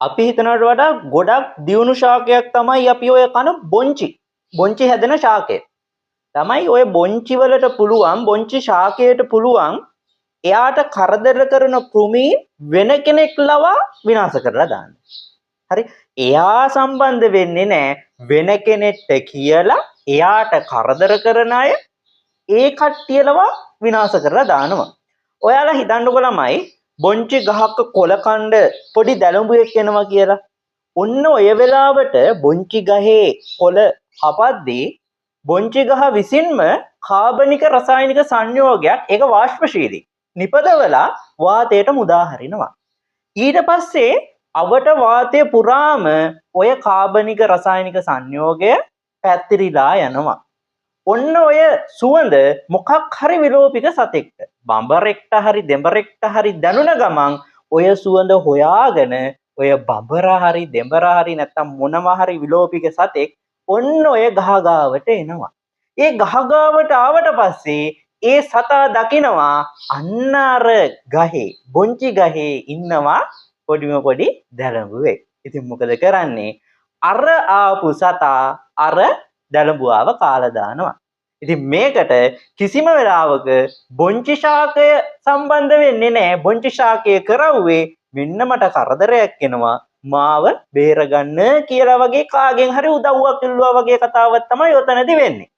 අපි හිතනවට වඩා ගොඩක් දියුණු ශාකයක් තමයි අපි ඔය කන බොංචි. බොංචි හැදෙන ශාකය. තමයි ඔය බොංචි වලට පුළුවන් බොංචි ශාකයට පුළුවන් එයාට කරදර කරන කෘමීන් වෙන කෙනෙක් ලවා විනාශ කරලා දාන්න. හරි. එයා සම්බන්ධ වෙන්නේ නැහැ වෙන කෙනෙක්ට කියලා එයාට කරදර කරන අය ඒ කට්ටියලව විනාශ කරලා දානවා. ඔයාලා හිතන්නකො ළමයි බොංචි ගහක කොළ කණ්ඩ පොඩි දැලඹුවෙක් එනවා කියලා. ඔන්න ඔය වෙලාවට බොංචි ගහේ කොළ හපද්දී බොංචි ගහ විසින්ම කාබනික රසායනික සංයෝගයක් ඒක වාෂ්පශීලී නිපදවලා වාතයට මුදා හරිනවා. ඊට පස්සේ අවට වාතය පුරාම ඔය කාබනික රසායනික සංයෝගය පැතිරිලා යනවා. ඔන්න ඔය සුවඳ මොකක් හරි විලෝපික සතෙක්ට බඹරෙක්ට හරි දෙඹරෙක්ට හරි දැනුණ ගමන් ඔය සුවඳ හොයාගෙන ඔය බඹරා හරි දෙඹරා හරි නැත්තම් මොනවා හරි විලෝපික සතෙක් ඔන්න ඔය ගහගාවට එනවා. ඒ ගහගාවට ආවට පස්සේ ඒ සතා දකිනවා අන්න අර ගහේ බොංචි ගහේ ඉන්නවා පොඩිම පොඩි දැලඹුවෙක්. ඉතින් මොකද කරන්නේ? අර ආපු සතා අර දැලඹුවාව කාලා දානවා. ඉතින් මේකට කිසිම වෙලාවක බොංචි ශාකය සම්බන්ධ වෙන්නේ නැහැ. බොංචි ශාකය කරවුවේ මෙන්න මට කරදරයක් එනවා මාව බේරගන්න කියලා වගේ කාගෙන් හරි උදව්වක් ඉල්ලුවා වගේ කතාවක් තමයි ඔතනදී වෙන්නේ.